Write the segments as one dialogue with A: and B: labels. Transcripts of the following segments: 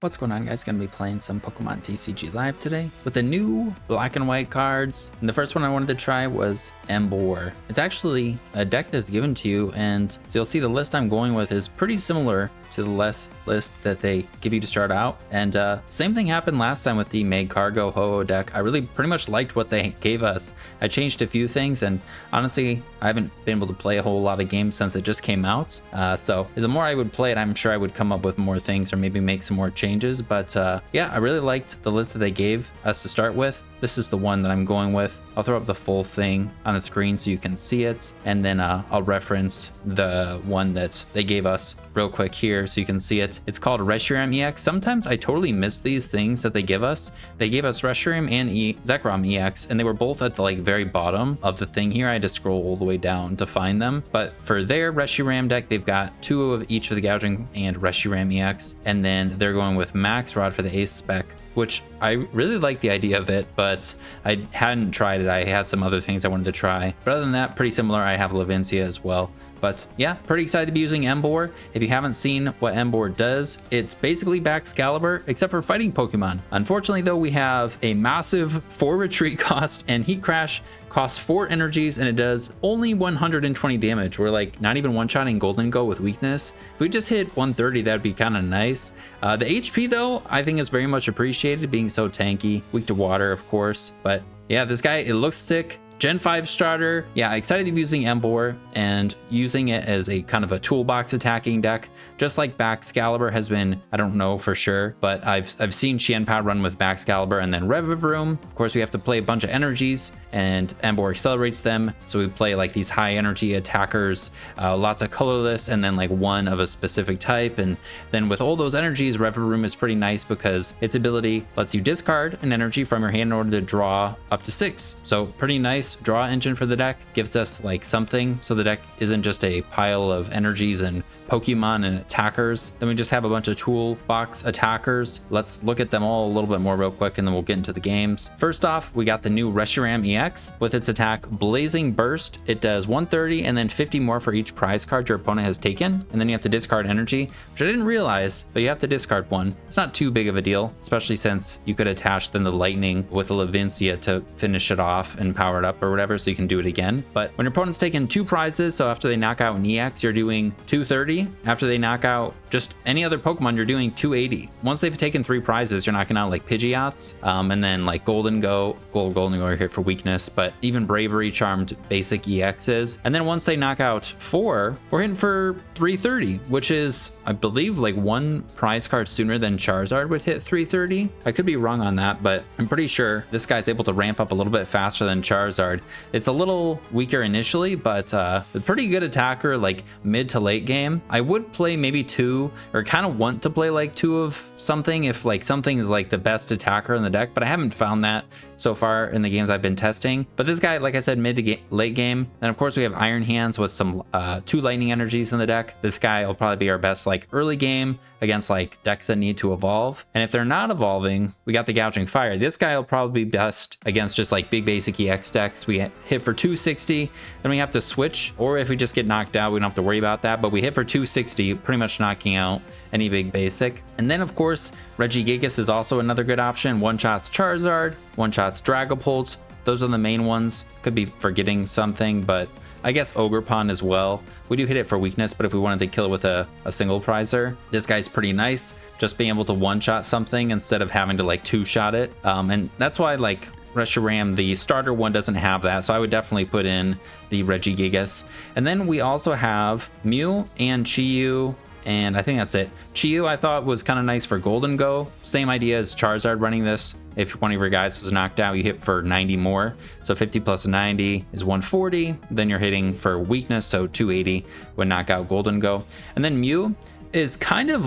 A: What's going on, guys? Gonna be playing some Pokemon TCG Live today with the new black and white cards. And the first one I wanted to try was Emboar. It's actually a deck that's given to you, and so you'll see the list I'm going with is pretty similar to the list that they give you to start out. And same thing happened last time with the Meg Cargo Ho-Oh deck. I really pretty much liked what they gave us. I changed a few things, and honestly, I haven't been able to play a whole lot of games since it just came out. So the more I would play it, I'm sure I would come up with more things or maybe make some more changes. But yeah, I really liked the list that they gave us to start with. This is the one that I'm going with. I'll throw up the full thing on the screen so you can see it, and then I'll reference the one that they gave us real quick here so you can see it. It's called Reshiram EX. Sometimes I totally miss these things that they give us. They gave us Reshiram and Zekrom EX, and they were both at the very bottom of the thing here. I had to scroll all the way down to find them. But for their Reshiram deck, they've got two of each of the Gouging and Reshiram EX, and then they're going with Max Rod for the Ace spec, which I really like the idea of it, but I hadn't tried it. I had some other things I wanted to try. But other than that, pretty similar. I have Levincia as well. But yeah, pretty excited to be using Emboar. If you haven't seen what Emboar does, it's basically Baxcalibur, except for fighting Pokemon. Unfortunately, though, we have a massive 4 retreat cost, and Heat Crash costs 4 energies, and it does only 120 damage. We're not even one-shotting Golden Go with weakness. If we just hit 130, that'd be kind of nice. The HP, though, I think is very much appreciated, being so tanky, weak to water, of course. But yeah, this guy, it looks sick. Gen 5 starter. Yeah, excited to be using Emboar and using it as a kind of a toolbox attacking deck, just like Baxcalibur has been. I don't know for sure, but I've seen Qianpao run with Baxcalibur and then Revavroom. Of course, we have to play a bunch of energies, and Emboar accelerates them. So we play these high energy attackers, lots of colorless, and then one of a specific type. And then with all those energies, Revavroom is pretty nice because its ability lets you discard an energy from your hand in order to draw up to 6. So pretty nice draw engine for the deck. Gives us something, so the deck isn't just a pile of energies and Pokemon and attackers. Then we just have a bunch of toolbox attackers. Let's look at them all a little bit more real quick, and then we'll get into the games. First off, we got the new Reshiram EX with its attack Blazing Burst. It does 130 and then 50 more for each prize card your opponent has taken, and then you have to discard energy, which I didn't realize, but you have to discard one. It's not too big of a deal, especially since you could attach then the lightning with a Levincia to finish it off and power it up or whatever, so you can do it again. But when your opponent's taken 2 prizes, so after they knock out an EX, you're doing 230. After they knock out just any other Pokemon, you're doing 280. Once they've taken 3 prizes, you're knocking out Pidgeots, and then Golden Go are here for weakness, but even Bravery Charmed basic EXs. And then once they knock out 4, we're hitting for 330, which is, I believe, 1 prize card sooner than Charizard would hit 330. I could be wrong on that, but I'm pretty sure this guy's able to ramp up a little bit faster than Charizard. It's a little weaker initially, but a pretty good attacker mid to late game. I would play maybe 2, or kind of want to play 2 of something if something is the best attacker in the deck, but I haven't found that so far in the games I've been testing. But this guy, like I said, mid to late game. And of course we have Iron Hands with some 2 lightning energies in the deck. This guy will probably be our best early game against decks that need to evolve. And if they're not evolving, we got the Gouging Fire. This guy will probably be best against just big basic EX decks. We hit for 260, then we have to switch, or if we just get knocked out, we don't have to worry about that. But we hit for 260, pretty much knocking out any big basic. And then of course Regigigas is also another good option. One-shots Charizard, one-shots Dragapult. Those are the main ones. Could be forgetting something, but I guess Ogerpon as well. We do hit it for weakness, but if we wanted to kill it with a single prizer, this guy's pretty nice. Just being able to one-shot something instead of having to 2-shot it. And that's why Reshiram, the starter one, doesn't have that. So I would definitely put in the Regigigas. And then we also have Mew and Chi-Yu, and I think that's it. Chi-Yu I thought was kind of nice for Golden Go. Same idea as Charizard running this. If one of your guys was knocked out, you hit for 90 more. So 50 plus 90 is 140. Then you're hitting for weakness, so 280 would knock out Golden Go. And then Mew is kind of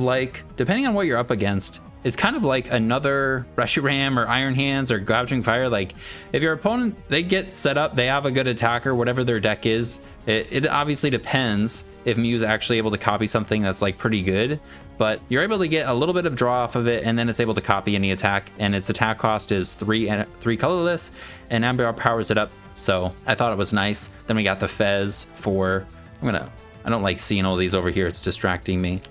A: depending on what you're up against, is kind of another Reshiram or Iron Hands or Gouging Fire. If your opponent, they get set up, they have a good attacker, whatever their deck is, it obviously depends if Mew's actually able to copy something that's pretty good, but you're able to get a little bit of draw off of it, and then it's able to copy any attack, and its attack cost is 3 colorless, and Emboar powers it up. So I thought it was nice. Then we got the Fez for, I don't like seeing all these over here, it's distracting me.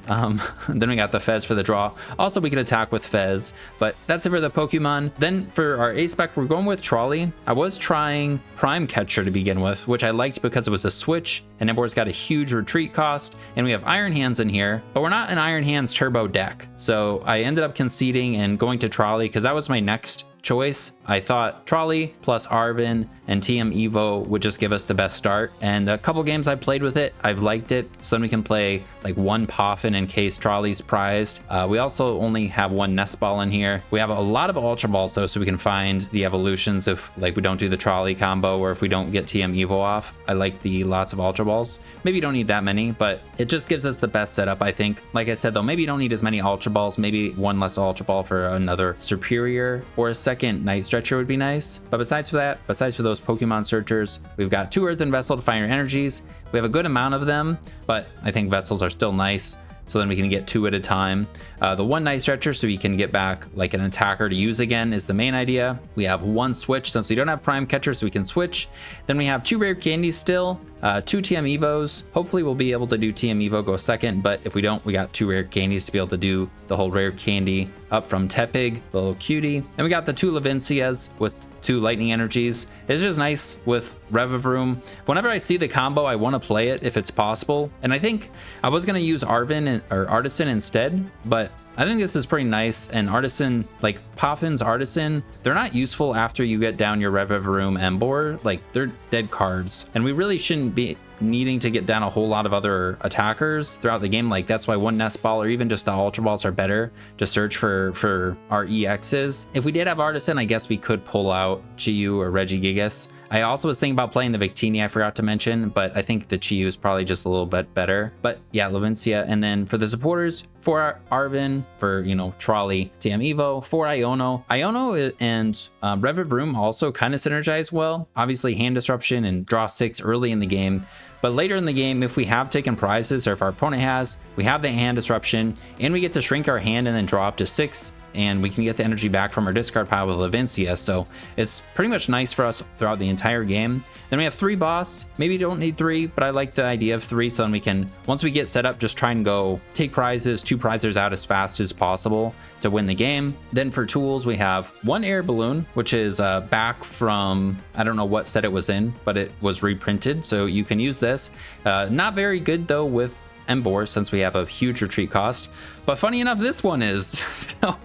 A: Then we got the Fez for the draw. Also, we can attack with Fez, but that's it for the Pokemon. Then for our A-Spec, we're going with Trolley. I was trying Prime Catcher to begin with, which I liked because it was a switch, and Emboar's got a huge retreat cost, and we have Iron Hands in here, but we're not an Iron Hands Turbo deck. So I ended up conceding and going to Trolley because that was my next choice. I thought Trolley plus Arven and TM Evo would just give us the best start, and a couple games I played with it, I've liked it. So then we can play like one Poffin in case Trolley's prized. We also only have one Nest Ball in here. We have a lot of Ultra Balls though, so we can find the evolutions if like we don't do the Trolley combo or if we don't get TM Evo off. I like the lots of Ultra Balls. Maybe you don't need that many, but it just gives us the best setup, I think. Like I said though, maybe you don't need as many Ultra Balls, maybe one less Ultra Ball for another Superior or a second Night Stretcher would be nice. But besides for that, besides for those Pokemon searchers, we've got 2 Earthen Vessel to find your energies. We have a good amount of them, but I think vessels are still nice. So then we can get 2 at a time. The 1 Night Stretcher, so you can get back like an attacker to use again, is the main idea. We have 1 switch since we don't have Prime Catcher, so we can switch. Then we have 2 rare candies still, 2 TM Evos. Hopefully we'll be able to do TM Evo go second, but if we don't, we got 2 rare candies to be able to do the whole rare candy up from Tepig, the little cutie. And we got the 2 Levincias with 2 lightning energies. It's just nice with Revavroom. Whenever I see the combo, I want to play it if it's possible. And I think I was going to use Arven or Artisan instead, but I think this is pretty nice. And Artisan, like Poffin's Artisan, they're not useful after you get down your Revavroom Emboar. Like they're dead cards, and we really shouldn't be needing to get down a whole lot of other attackers throughout the game. Like that's why 1 Nest Ball or even just the Ultra Balls are better to search for our EXs. If we did have Artisan, I guess we could pull out Chiyu or Regigigas. I also was thinking about playing the Victini, I forgot to mention, but I think the Chiyu is probably just a little bit better. But yeah, Levincia. And then for the supporters, for Arven, for, you know, Trolley, TM Evo, for Iono. Iono and Revavroom also kind of synergize well. Obviously, Hand Disruption and draw 6 early in the game. But later in the game, if we have taken prizes or if our opponent has, we have the Hand Disruption and we get to shrink our hand and then draw up to 6. And we can get the energy back from our discard pile with Levincia. So it's pretty much nice for us throughout the entire game. Then we have 3 boss. Maybe you don't need 3, but I like the idea of 3. So then we can, once we get set up, just try and go take prizes, 2 prizes out as fast as possible to win the game. Then for tools, we have 1 air balloon, which is back from, I don't know what set it was in, but it was reprinted. So you can use this. Not very good though with Emboar since we have a huge retreat cost. But funny enough, this one is. So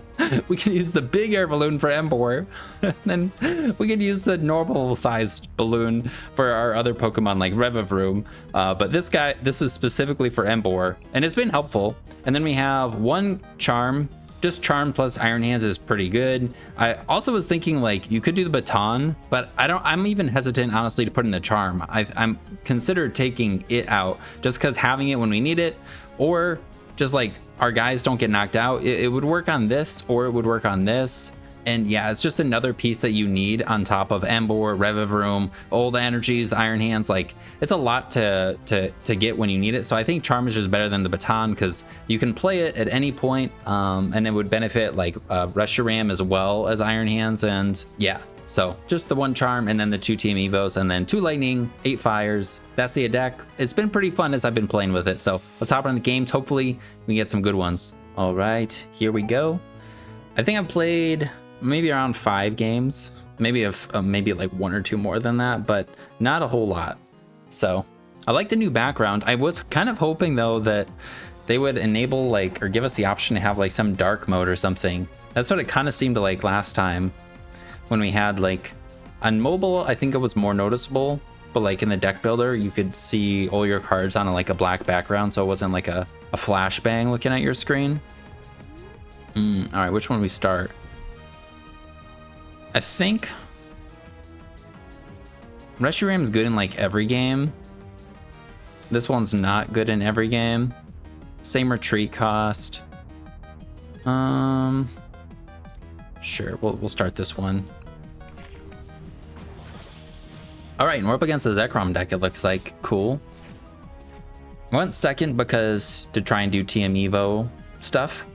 A: we can use the big air balloon for Emboar, and then we can use the normal sized balloon for our other Pokemon like Revavroom. But this is specifically for Emboar, and it's been helpful. And then we have 1 charm. Just charm plus Iron Hands is pretty good. I also was thinking like you could do the baton, but I'm even hesitant honestly to put in the charm. I'm considered taking it out just because having it when we need it, or just like our guys don't get knocked out. It would work on this, or it would work on this. And yeah, it's just another piece that you need on top of Emboar, Revavroom, all the energies, Iron Hands. Like it's a lot to get when you need it. So I think Charm is just better than the Baton because you can play it at any point, and it would benefit like Reshiram as well as Iron Hands. And yeah, so just the 1 Charm and then the 2 TM Evos and then 2 Lightning, 8 Fires. That's the deck. It's been pretty fun as I've been playing with it. So let's hop on the games. Hopefully we get some good ones. All right, here we go. I think I've played maybe around 5 games, maybe like 1 or 2 more than that, but not a whole lot. So I like the new background. I was kind of hoping though that they would enable like, or give us the option to have like some dark mode or something. That's what it kind of seemed like last time when we had like on mobile. I think it was more noticeable, but like in the deck builder, you could see all your cards on like a black background. So it wasn't like a flashbang looking at your screen. All right, which one we start? I think Reshiram is good in like every game. This one's not good in every game. Same retreat cost. Sure, we'll start this one. All right, and we're up against the Zekrom deck. It looks like cool. I went second because to try and do TM Evo stuff.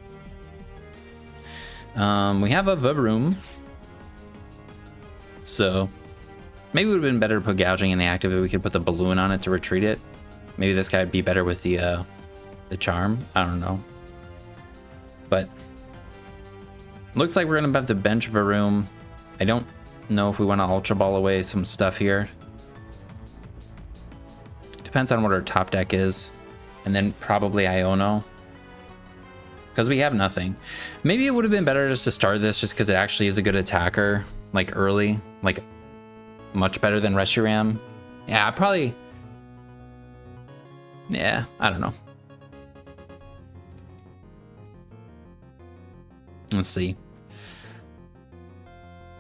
A: We have a Varoom. So maybe it would have been better to put Gouging in the active if we could put the balloon on it to retreat it. Maybe this guy would be better with the the charm. I don't know. But looks like we're gonna have to bench Varoom. I don't know if we want to Ultra Ball away some stuff here. Depends on what our top deck is. And then probably Iono. Because we have nothing. Maybe it would have been better just to start this just because it actually is a good attacker. Like early. Like much better than Reshiram. Yeah, probably. Yeah, I don't know. Let's see.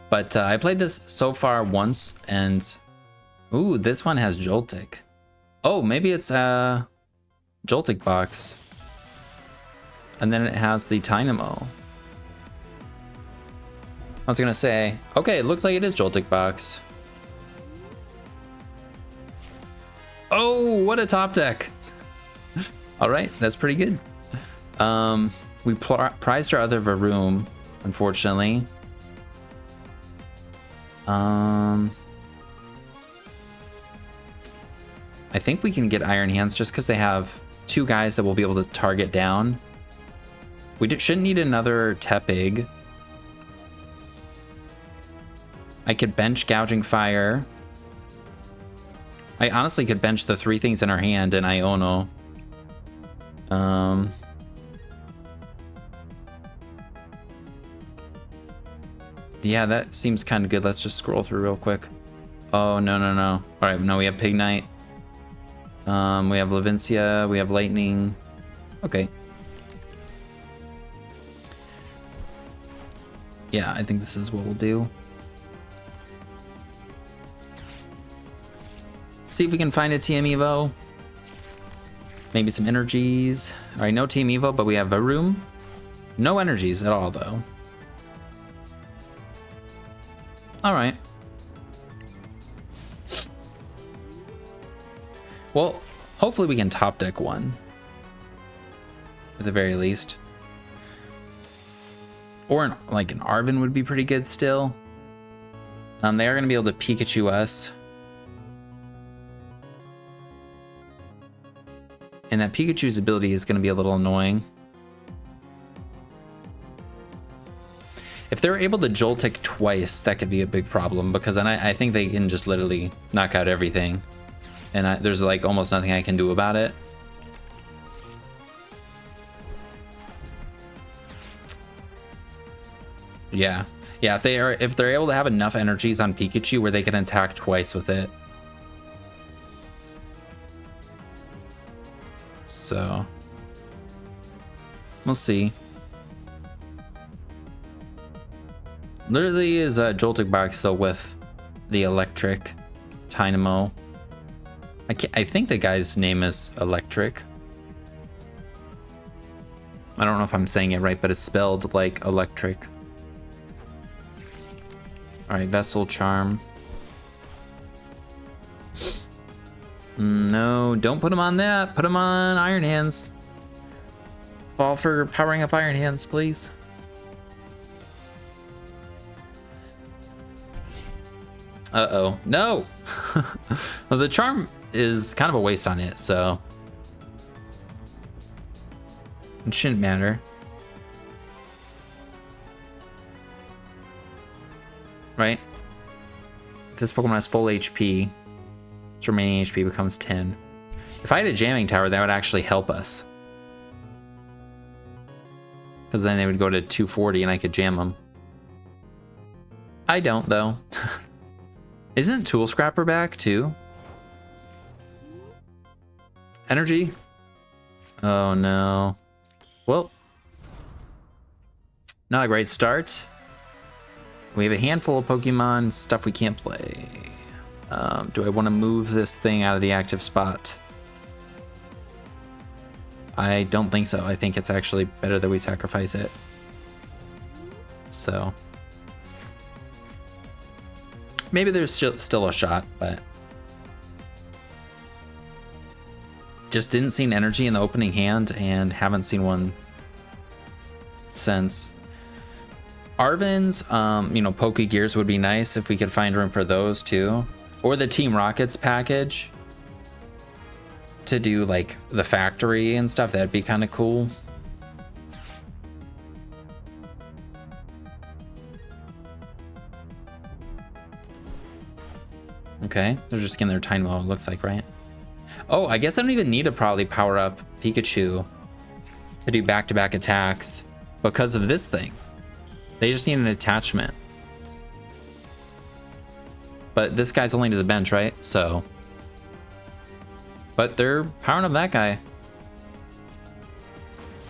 A: But I played this so far once, and ooh, this one has Joltik. Oh, maybe it's a Joltik box. And then it has the Dynamo. I was gonna say, okay, it looks like it is Joltik box. Oh, what a top deck. All right, that's pretty good. We prized our other Varoom, unfortunately. I think we can get Iron Hands just because they have two guys that we'll be able to target down. We shouldn't need another Tepig. I could bench Gouging Fire. I honestly could bench the three things in our hand and Iono. Yeah, that seems kind of good. Let's just scroll through real quick. Oh, no. All right, no, we have Pignite. We have Levincia, we have Lightning. Okay. Yeah, I think this is what we'll do. See if we can find a TM Evo. Maybe some energies. All right, no Team Evo, but we have Varoom. No energies at all, though. All right. Well, hopefully we can top deck one. At the very least. Or like an Arven would be pretty good still. They are going to be able to Pikachu us. And that Pikachu's ability is going to be a little annoying. If they're able to Joltik twice, that could be a big problem, because then I think they can just literally knock out everything. And there's like almost nothing I can do about it. Yeah. Yeah, if they're able to have enough energies on Pikachu where they can attack twice with it. So we'll see. Literally is a Joltik box though with the electric Dynamo. I think the guy's name is Electric. I don't know if I'm saying it right, but it's spelled like electric. All right, Vessel Charm. No, don't put him on that. Put him on Iron Hands. Fall for powering up Iron Hands, please. Uh-oh. No! Well, the charm is kind of a waste on it, so it shouldn't matter. Right? This Pokemon has full HP. Its remaining HP becomes 10. If I had a jamming tower, that would actually help us. Because then they would go to 240 and I could jam them. I don't, though. Isn't Tool Scrapper back, too? Energy? Oh, no. Well, not a great start. We have a handful of Pokemon, stuff we can't play. Do I want to move this thing out of the active spot? I don't think so. I think it's actually better that we sacrifice it. So maybe there's still a shot, but just didn't see an energy in the opening hand and haven't seen one since. Arven's, Poke Gears would be nice if we could find room for those too. Or the Team Rockets package. to do like the factory and stuff. That'd be kind of cool. Okay, they're just getting their time low, it looks like, right? Oh, I guess I don't even need to probably power up Pikachu to do back-to-back attacks because of this thing. They just need an attachment. But this guy's only to the bench, right? So. But they're powering up that guy.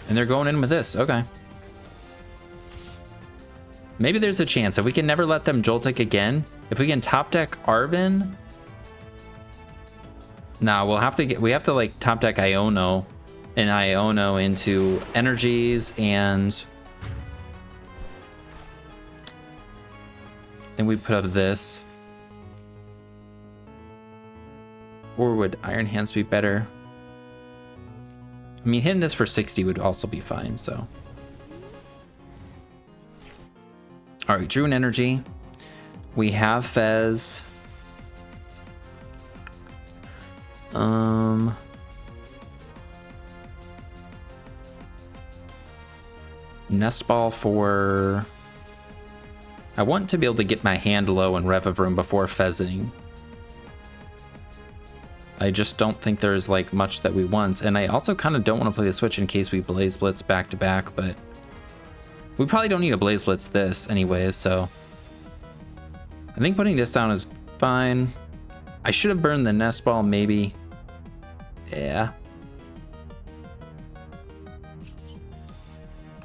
A: And they're going in with this. Okay. Maybe there's a chance. If we can never let them Joltik again. If we can top deck Arven. Nah, we have to like top deck Iono. And Iono into energies and then we put up this. Or would Iron Hands be better? I mean, hitting this for 60 would also be fine, so. All right, drew an energy. We have Fez. Nest Ball for... I want to be able to get my hand low in Revavroom before Fezzing. I just don't think there's like much that we want. And I also kind of don't want to play the switch in case we Blaze Blitz back to back, but we probably don't need a Blaze Blitz this anyways, so I think putting this down is fine. I should have burned the Nest Ball maybe. Yeah.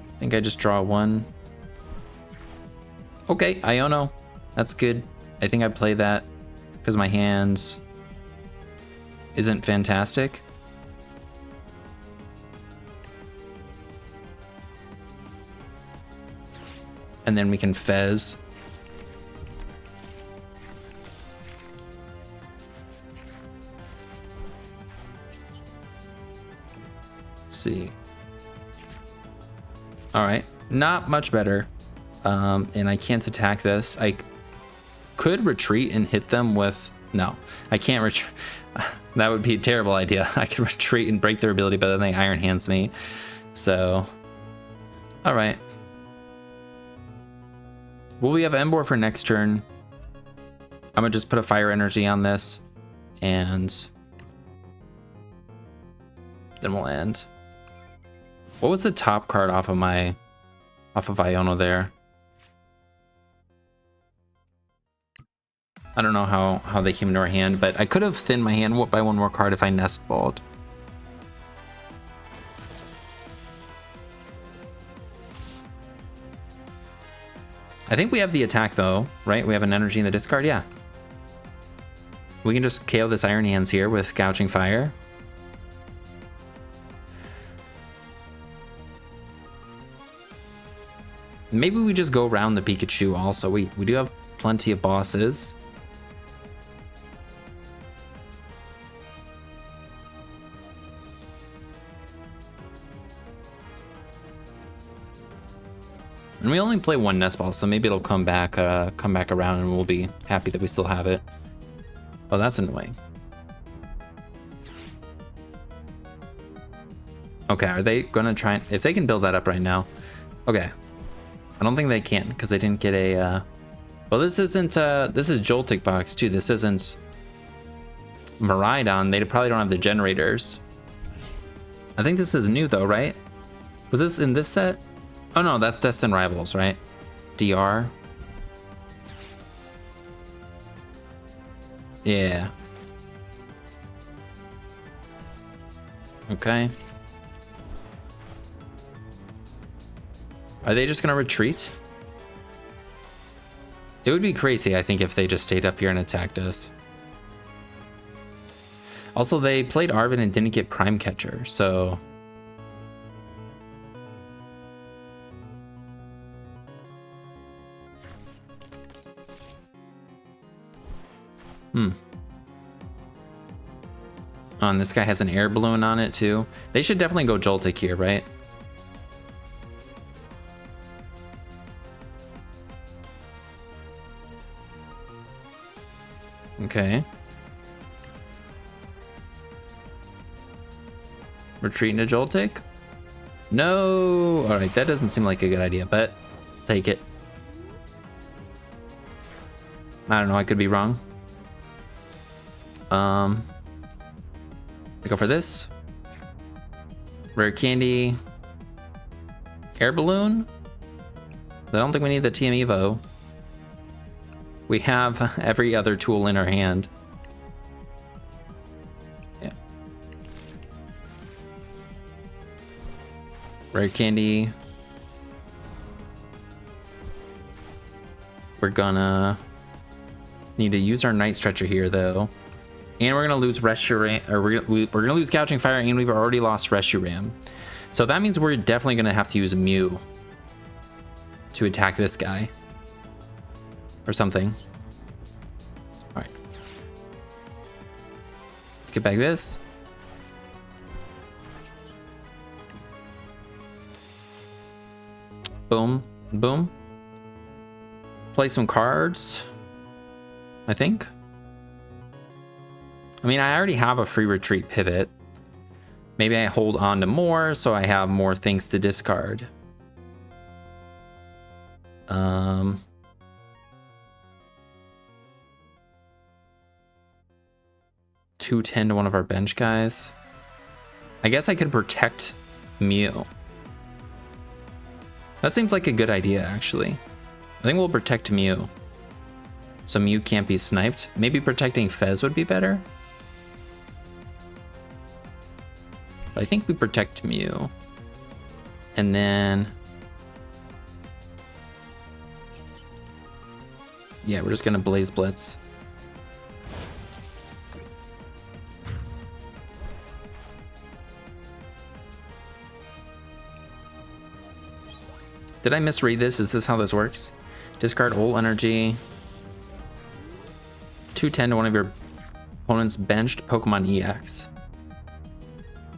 A: I think I just draw one. Okay, Iono. That's good. I think I play that because my hands isn't fantastic. And then we can Fez. Let's see. All right, not much better. And I can't attack this. I could retreat and hit them with... No, I can't retreat. That would be a terrible idea. I could retreat and break their ability, but then they Iron Hands me. So, all right. Well, we have Emboar for next turn. I'm gonna just put a fire energy on this, and then we'll end. What was the top card off of Iono there? I don't know how they came into our hand, but I could have thinned my hand by one more card if I Nest Balled. I think we have the attack though, right? We have an energy in the discard, yeah. We can just KO this Iron Hands here with Gouging Fire. Maybe we just go around the Pikachu also. We do have plenty of bosses. And we only play one Nest Ball, so maybe it'll come back around and we'll be happy that we still have it. Oh, that's annoying. Okay, are they gonna try if they can build that up right now? Okay. I don't think they can because they didn't get a well, this isn't this is Joltik box too. This isn't Miraidon. They probably don't have the generators. I think this is new though, right? Was this in this set? Oh no, that's Destined Rivals, right? DR. Yeah. Okay. Are they just gonna retreat? It would be crazy, I think, if they just stayed up here and attacked us. Also, they played Arven and didn't get Prime Catcher, so... Oh, and this guy has an air balloon on it too. They should definitely go Joltik here, right? Okay. Retreat into Joltik? No! Alright, that doesn't seem like a good idea, but take it. I don't know, I could be wrong. I go for this. Rare Candy. Air Balloon. I don't think we need the TM Evo. We have every other tool in our hand. Yeah. Rare Candy. We're gonna need to use our Night Stretcher here, though. And we're gonna lose Reshiram, or we're gonna lose Gouging Fire, and we've already lost Reshiram. So that means we're definitely gonna have to use a Mew to attack this guy. Or something. Alright. Get back this. Boom. Boom. Play some cards, I think. I mean, I already have a free retreat pivot. Maybe I hold on to more so I have more things to discard. 210 to one of our bench guys. I guess I could protect Mew. That seems like a good idea, actually. I think we'll protect Mew. So Mew can't be sniped. Maybe protecting Fez would be better. But I think we protect Mew. And then... yeah, we're just gonna Blaze Blitz. Did I misread this? Is this how this works? Discard all energy. 210 to one of your opponent's benched Pokemon EX.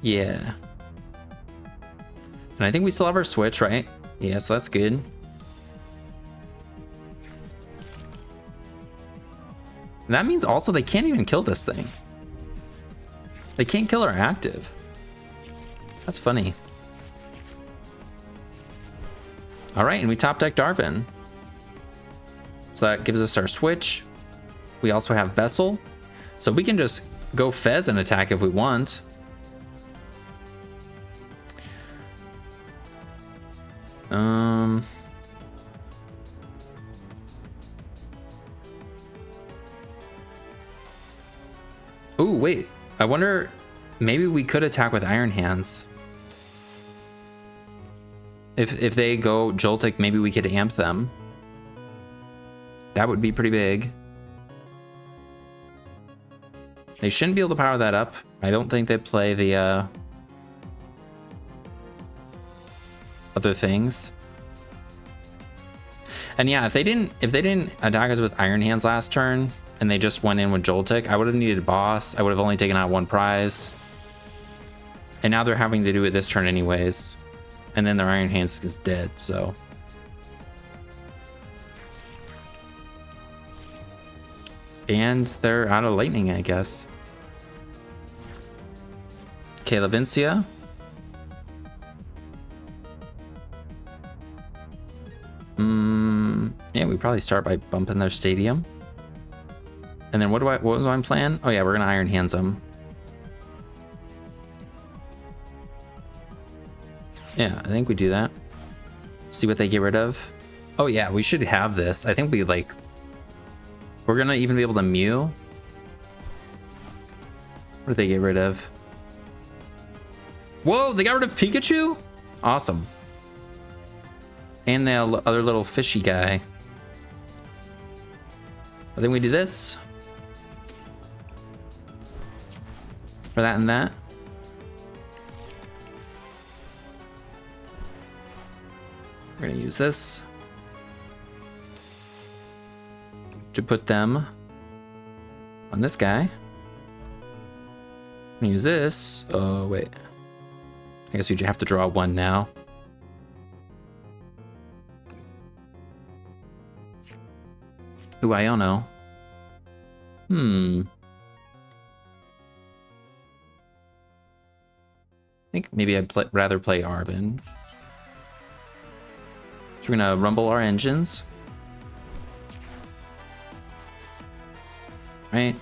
A: Yeah. And I think we still have our switch, right? Yeah, so that's good. And that means also they can't even kill this thing. They can't kill our active. That's funny. All right, and we top deck Darvin. So that gives us our switch. We also have Vessel. So we can just go Fez and attack if we want. Oh, wait. I wonder, maybe we could attack with Iron Hands. If they go Joltik, maybe we could amp them. That would be pretty big. They shouldn't be able to power that up. I don't think they play the other things. And yeah, if they didn't attack us with Iron Hands last turn and they just went in with Joltik, I would have needed a boss. I would have only taken out one prize. And now they're having to do it this turn anyways. And then their Iron Hands is dead, so. And they're out of lightning, I guess. Okay, Levincia. Yeah, we probably start by bumping their stadium. And then what was my plan? Oh yeah, we're gonna Iron Hands them. Yeah, I think we do that. See what they get rid of. Oh yeah, we should have this. I think we're gonna even be able to Mew. What did they get rid of? Whoa, they got rid of Pikachu? Awesome. And the other little fishy guy. I think we do this. For that and that. We're gonna use this to put them on this guy. I'm gonna use this. Oh, wait. I guess we have to draw one now. Ooh, Iono. think maybe I'd rather play Arvin. So we're gonna rumble our engines. Right.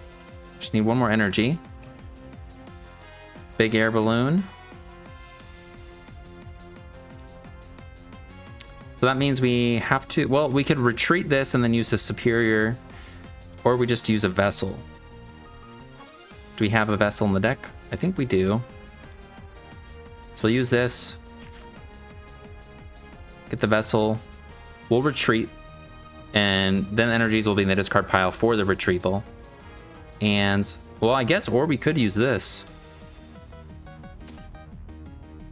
A: Just need one more energy. Big air balloon. So that means we have to, well, we could retreat this and then use the superior, or we just use a vessel. Do we have a vessel in the deck? I think we do. So we'll use this. Get the vessel. We'll retreat. And then energies will be in the discard pile for the retrieval. And, well, I guess, or we could use this.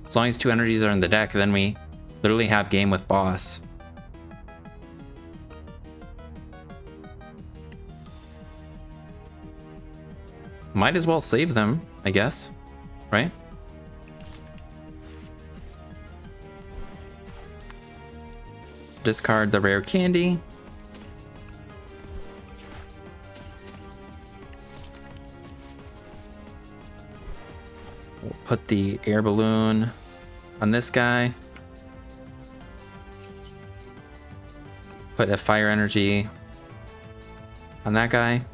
A: As long as 2 energies are in the deck, then we literally have game with boss. Might as well save them, I guess. Right? Discard the rare candy. We'll put the air balloon on this guy. Put a fire energy on that guy.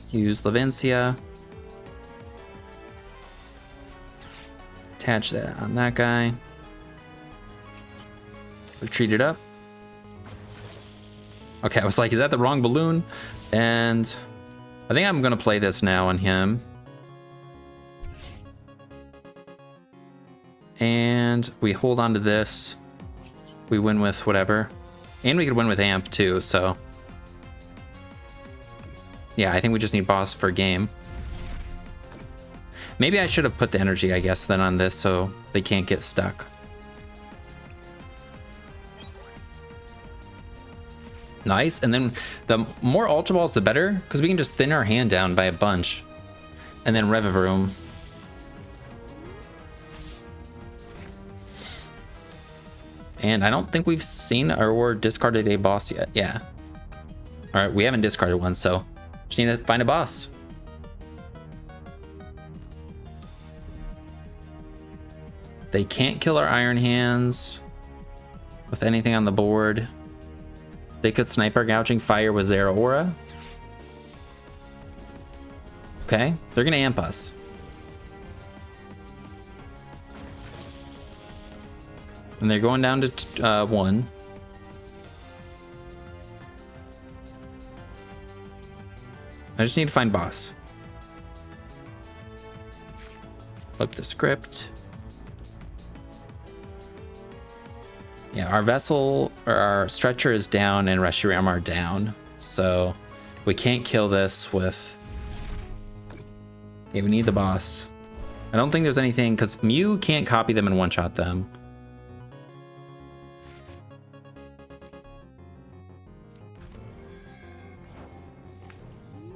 A: Use Levincia. Attach that on that guy. Retreat it up. Okay, I was like, is that the wrong balloon? And I think I'm gonna play this now on him. And we hold on to this. We win with whatever. And we could win with amp too, so. Yeah, I think we just need boss for game. Maybe I should have put the energy, I guess, then on this so they can't get stuck. Nice, and then the more Ultra Balls, the better, because we can just thin our hand down by a bunch. And then Revavroom. And I don't think we've seen or discarded a boss yet. Yeah. All right, we haven't discarded one, so just need to find a boss. They can't kill our Iron Hands with anything on the board. They could snipe our Gouging Fire with Zera Aura. Okay, they're gonna amp us. And they're going down to 1. I just need to find boss. Flip the script. Yeah, our vessel, or our stretcher is down and Reshiram are down. So we can't kill this with... Yeah, we need the boss. I don't think there's anything, because Mew can't copy them and one-shot them.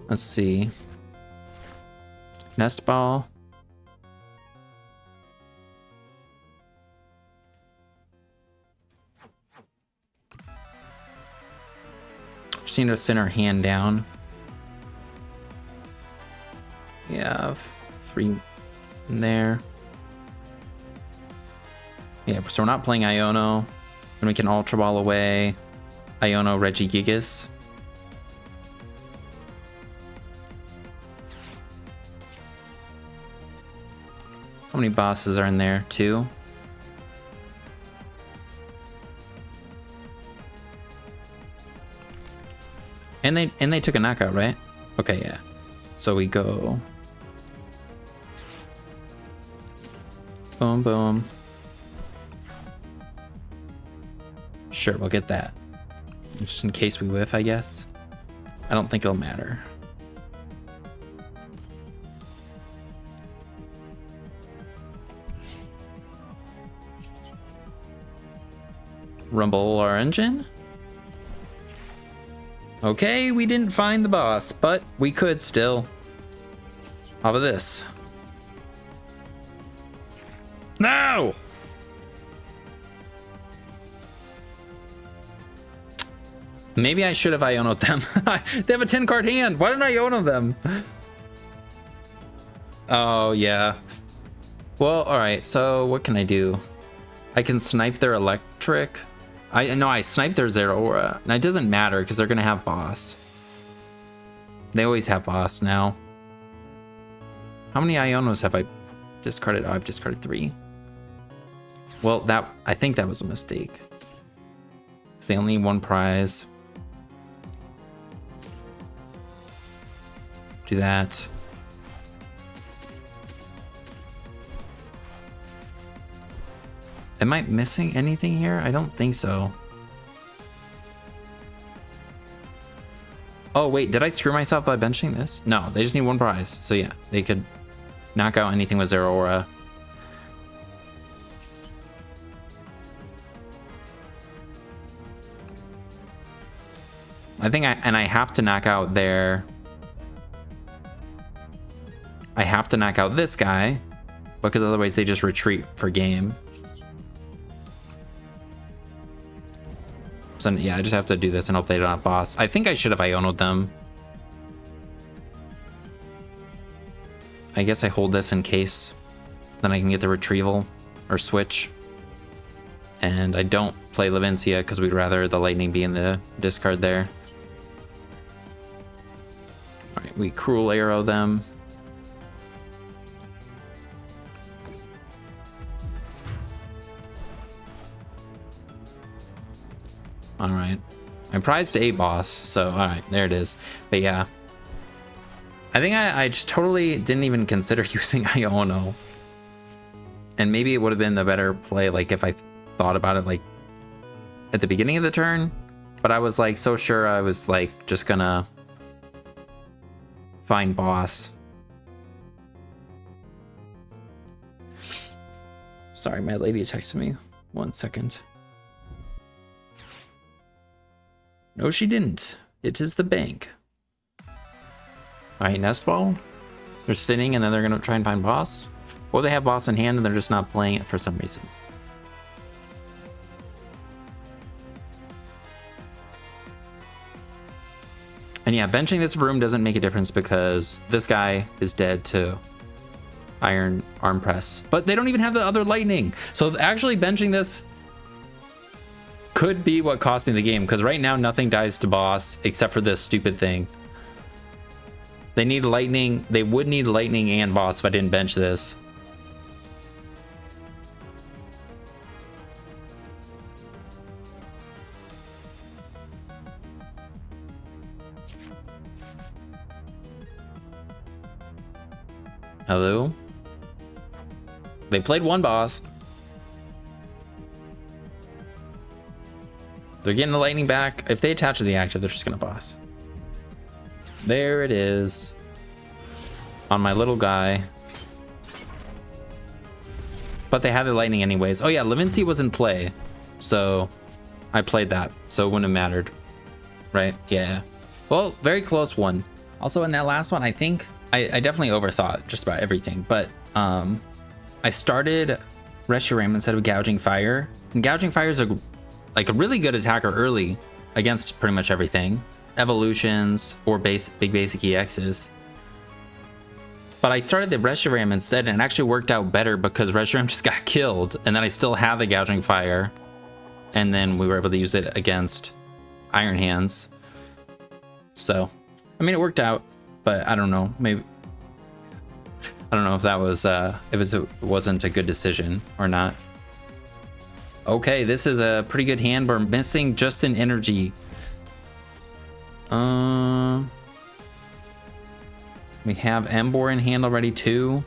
A: Let's see. Nest Ball. Just need to thin our hand down. We have 3 in there. Yeah, so we're not playing Iono. And we can Ultra Ball away Iono Regigigas. How many bosses are in there? 2. And they took a knockout, right? Okay, yeah. So we go boom, boom. Sure, we'll get that. Just in case we whiff, I guess. I don't think it'll matter. Rumble our engine. Okay, we didn't find the boss, but we could still. How about this? No! Maybe I should have Iono'd them. They have a 10-card hand. Why didn't I Iono them? Oh, yeah. Well, all right. So what can I do? I can snipe their electric. I snipe their Zero Aura. And it doesn't matter because they're gonna have boss. They always have boss now. How many Ionos have I discarded? Oh, I've discarded 3. Well, I think that was a mistake. Because they only need 1 prize. Do that. Am I missing anything here? I don't think so. Oh, wait, did I screw myself by benching this? No, they just need 1 prize. So yeah, they could knock out anything with Zero Aura. I think I have to knock out their... I have to knock out this guy, because otherwise they just retreat for game. So yeah, I just have to do this and hope they don't have boss. I think I should have Iono'd them. I guess I hold this in case. Then I can get the retrieval or switch. And I don't play Levincia because we'd rather the lightning be in the discard there. Alright, we Cruel Arrow them. Alright. I prized a boss, so alright, there it is. But yeah. I think I just totally didn't even consider using Iono. And maybe it would have been the better play, like, if I thought about it, like, at the beginning of the turn. But I was, like, so sure I was, like, just gonna find boss. Sorry, my lady texted me. 1 second. No, she didn't. It is the bank. Alright, Nest Ball. They're sitting and then they're gonna try and find boss. Or they have boss in hand and they're just not playing it for some reason. And yeah, benching this room doesn't make a difference because this guy is dead to Iron Arm Press. But they don't even have the other lightning. So actually benching this could be what cost me the game, because right now nothing dies to boss except for this stupid thing. They need lightning. They would need lightning and boss if I didn't bench this. Hello? They played 1 boss. They're getting the lightning back. If they attach to the active, they're just gonna boss. There it is. On my little guy. But they had the lightning anyways. Oh yeah, Levincia was in play. So I played that. So it wouldn't have mattered. Right? Yeah. Well, very close one. Also in that last one, I think I definitely overthought just about everything. But I started Reshiram instead of Gouging Fire. And Gouging Fire is a really good attacker early against pretty much everything. Evolutions or big basic EXs. But I started the Reshiram instead and it actually worked out better because Reshiram just got killed and then I still had the Gouging Fire. And then we were able to use it against Iron Hands. So, I mean, it worked out, but I don't know, maybe, I don't know if that was, if it wasn't a good decision or not. Okay, this is a pretty good hand. We're missing just an energy. We have Emboar in hand already too.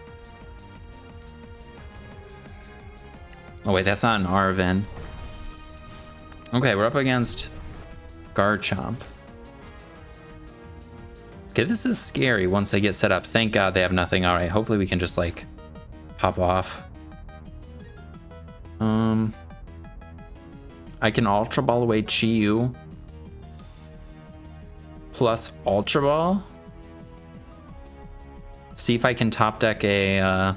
A: Oh wait, that's not an Arven. Okay, we're up against Garchomp. Okay, this is scary once they get set up. Thank God they have nothing. All right, hopefully we can just like pop off. I can Ultra Ball away Chi-Yu plus Ultra Ball. See if I can top deck an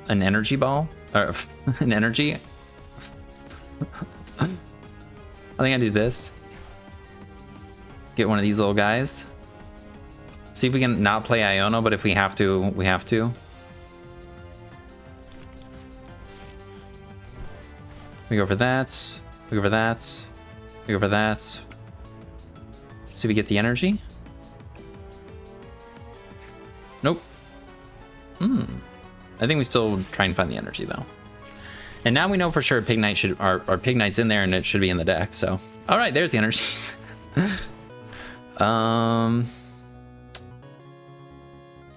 A: energy ball or an energy. I think I do this. Get one of these little guys. See if we can not play Iono, but if we have to, we have to. We go for that. We go for that. We go for that. See if we get the energy. Nope. I think we still try and find the energy though. And now we know for sure Pignite should, our Pignite's in there and it should be in the deck. So, all right, there's the energies.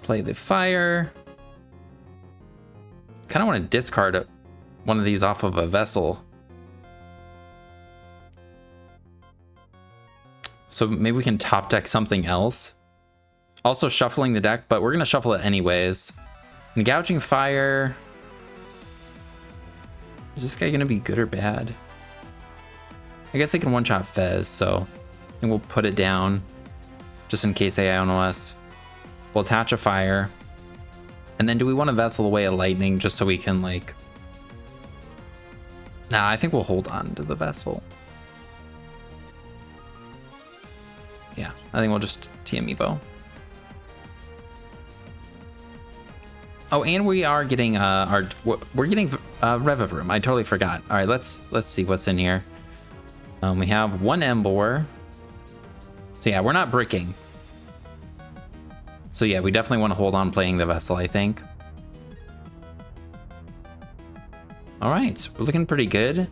A: Play the fire. Kind of want to discard one of these off of a vessel. So maybe we can top deck something else. Also shuffling the deck, but we're going to shuffle it anyways. And Gouging Fire. Is this guy going to be good or bad? I guess they can one-shot Fez, so I think we'll put it down just in case they Iono us. We'll attach a fire. And then do we want to vessel away a lightning just so we can like... Nah, I think we'll hold on to the vessel. Yeah, I think we'll just TM Evo. Oh, and we are getting we're getting Revavroom. I totally forgot. All right, let's see what's in here. We have one Emboar. So yeah, we're not bricking. So yeah, we definitely want to hold on playing the vessel, I think. All right, we're looking pretty good.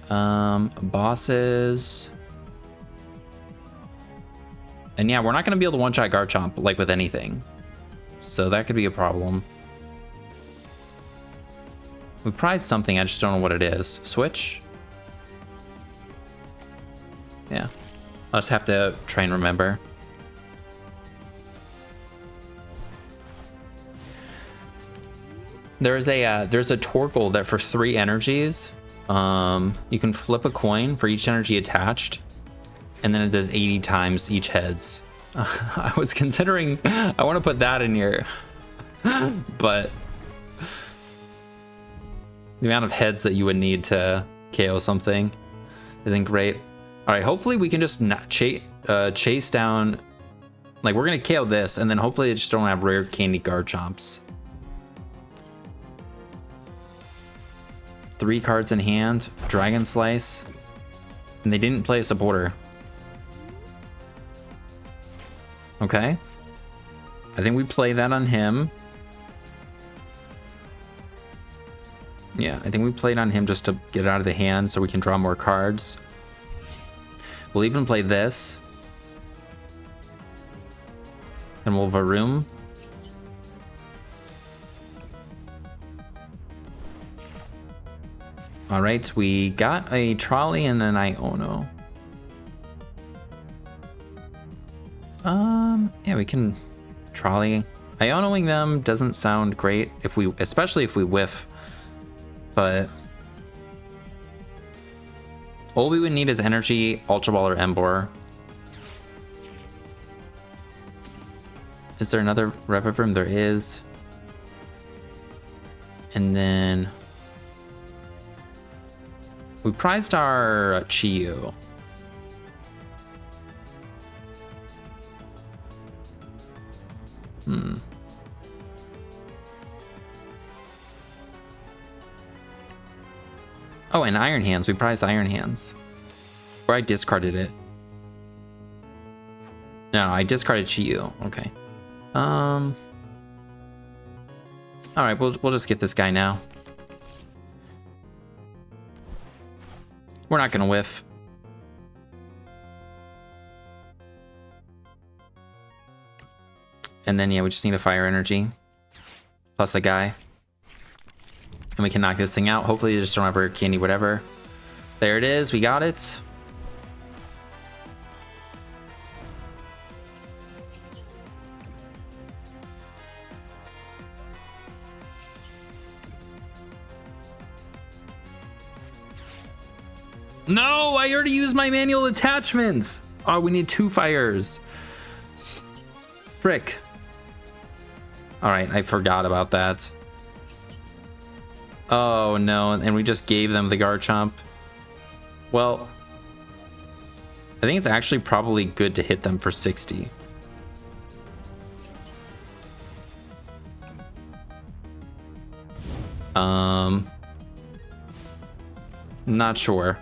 A: Bosses. And yeah, we're not going to be able to one-shot Garchomp like with anything. So that could be a problem. We prized something, I just don't know what it is. Switch? Yeah. I'll just have to try and remember. There's a Torkoal that for 3 energies, you can flip a coin for each energy attached, and then it does 80 times each heads. I was considering, I want to put that in here, but the amount of heads that you would need to KO something isn't great. All right, hopefully we can just not chase down, like we're gonna KO this, and then hopefully they just don't have rare candy Garchomps. 3 cards in hand, Dragon Slice, and they didn't play a supporter. Okay. I think we play that on him. Yeah, I think we played on him just to get it out of the hand so we can draw more cards. We'll even play this. And we'll Varoom. All right, we got a trolley and an Iono. Yeah, we can trolley. Ionoing them doesn't sound great especially if we whiff. But all we would need is energy, Ultra Ball, or Emboar. Is there another Revavroom? There is. And then we prized our Chiyu. Oh, and Iron Hands. We prized Iron Hands. Or I discarded it. No, I discarded Chiyu. Okay. All right, we'll just get this guy now. We're not gonna whiff. And then yeah, we just need a fire energy. Plus the guy. And we can knock this thing out. Hopefully they just don't have rare candy, whatever. There it is, we got it. No, I already used my manual attachments. Oh, we need 2 fires. Frick. All right, I forgot about that. Oh no, and we just gave them the Garchomp. Well, I think it's actually probably good to hit them for 60. Not sure.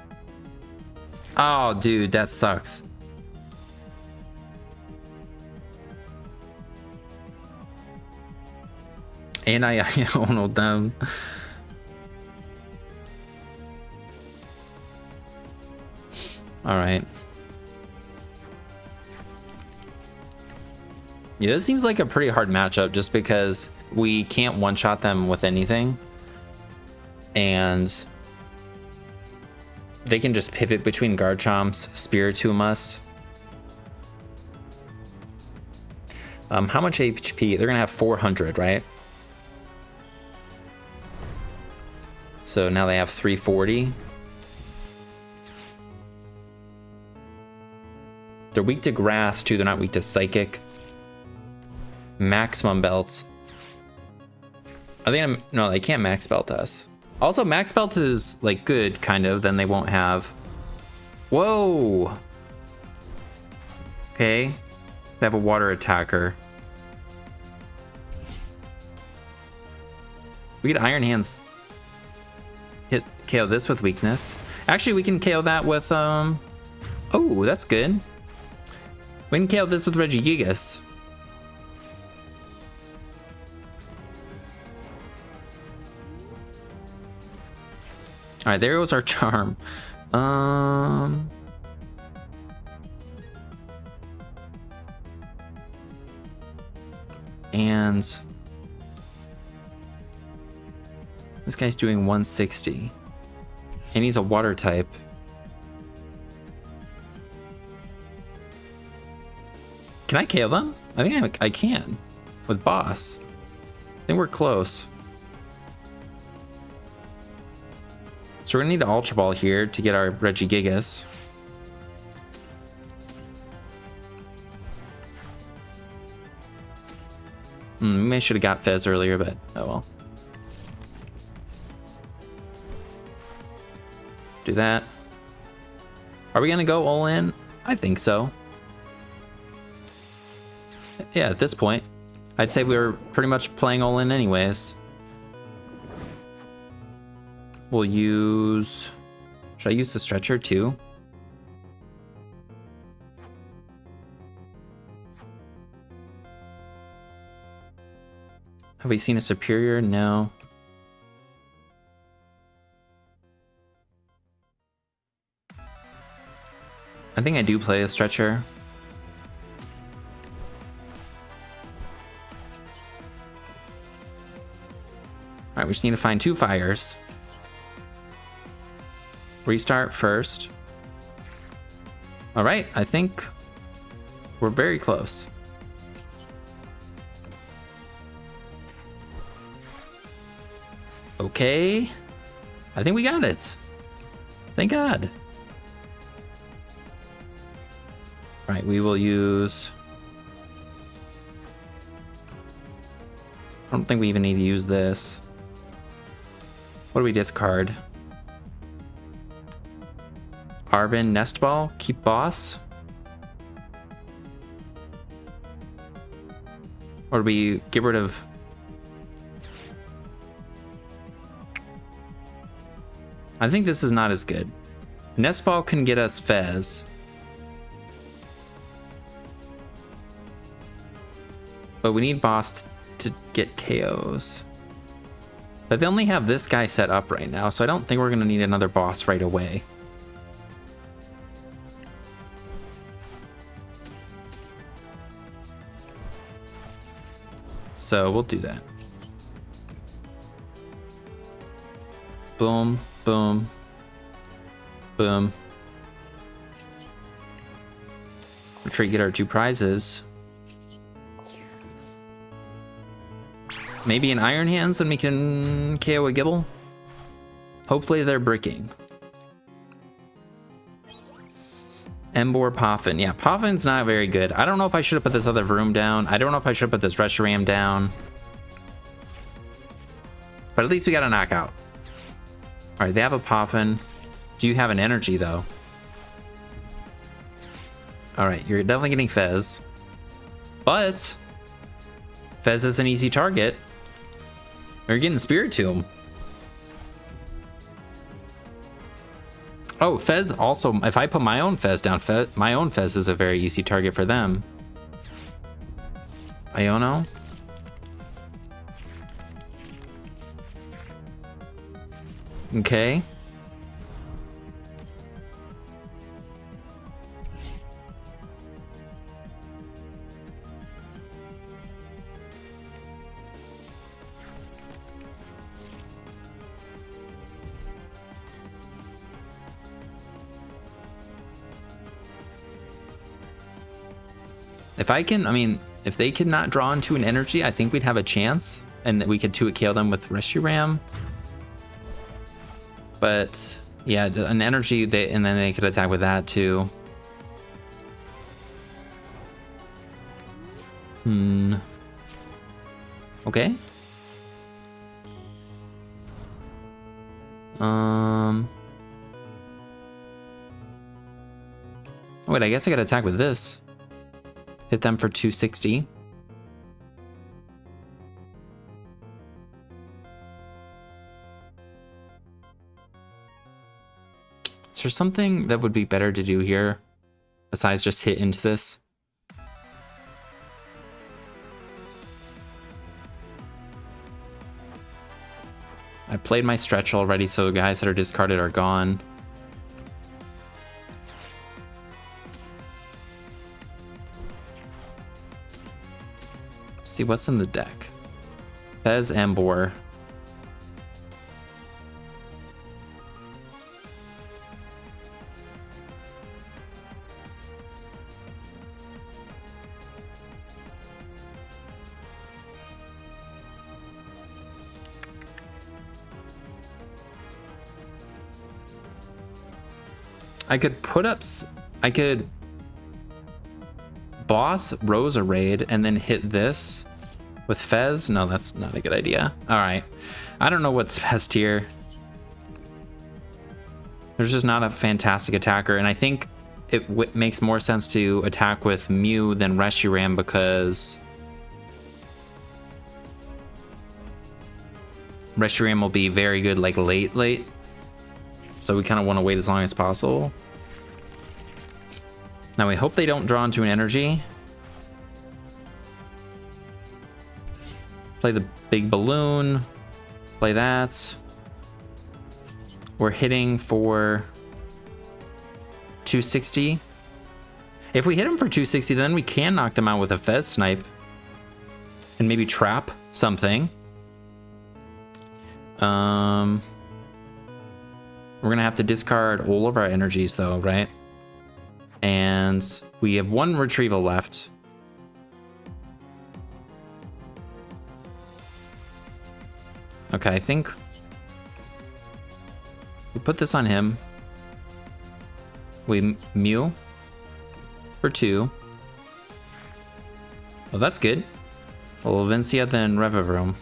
A: Oh, dude, that sucks. And I owned them. All right. Yeah, this seems like a pretty hard matchup just because we can't one-shot them with anything. And they can just pivot between Garchomp's, Spiritomb us. How much HP? They're gonna have 400, right? So now they have 340. They're weak to grass too, they're not weak to psychic. Maximum belts. I think no, they can't max belt us. Also, max belt is like good, kind of, then they won't have. Whoa! Okay. They have a water attacker. We get Iron Hands. Hit KO this with weakness. Actually, we can KO that with oh, that's good. We can KO this with Regigigas. All right, there goes our charm. And this guy's doing 160. And he's a water type. Can I KO them? I think I can with boss. I think we're close. So we're gonna need an Ultra Ball here to get our Regigigas. Maybe I should have got Fez earlier, but oh well. Do that. Are we gonna go all in? I think so. Yeah, at this point, I'd say we were pretty much playing all in anyways. We'll use... Should I use the stretcher too? Have we seen a superior? No. I think I do play a stretcher. All right, we just need to find 2 fires. Restart first. All right, I think we're very close. Okay, I think we got it. Thank God. All right, we will use... I don't think we even need to use this. What do we discard? Arvin Nest Ball, keep boss. Or do we get rid of... I think this is not as good. Nest Ball can get us Fez. But we need boss to get KOs. But they only have this guy set up right now, so I don't think we're gonna need another boss right away. So we'll do that. Boom, boom, boom. Retreat, get our 2 prizes. Maybe an Iron Hands and we can KO a Gibble. Hopefully they're bricking. Emboar Poffin. Yeah, Poffin's not very good. I don't know if I should have put this other Varoom down. I don't know if I should have put this Reshiram down. But at least we got a knockout. All right, they have a Poffin. Do you have an energy though? All right, you're definitely getting Fez. But Fez is an easy target. You're getting Spiritomb. Oh, Fez also, if I put my own Fez down, my own Fez is a very easy target for them. Iono. Okay. If I can, I mean, if they could not draw into an energy, I think we'd have a chance, and we could 2-hit KO them with Reshiram. But yeah, an energy, and then they could attack with that too. Okay. Oh, wait, I guess I gotta attack with this. Hit them for 260. Is there something that would be better to do here besides just hit into this? I played my stretch already, so the guys that are discarded are gone. Let's see what's in the deck. Fez, Emboar. I could put up, I could boss Roserade and then hit this with Fez. No, that's not a good idea. All right. I don't know what's best here. There's just not a fantastic attacker. And I think it makes more sense to attack with Mew than Reshiram because Reshiram will be very good like late. So we kind of want to wait as long as possible. Now we hope they don't draw into an energy. Play the big balloon. Play that. We're hitting for 260. If we hit him for 260, then we can knock them out with a Fez snipe. And maybe trap something. We're gonna have to discard all of our energies though, right? And we have one retrieval left. Okay, I think we put this on him. We Mew for 2. Well, that's good. Well, Vincia then Revavroom.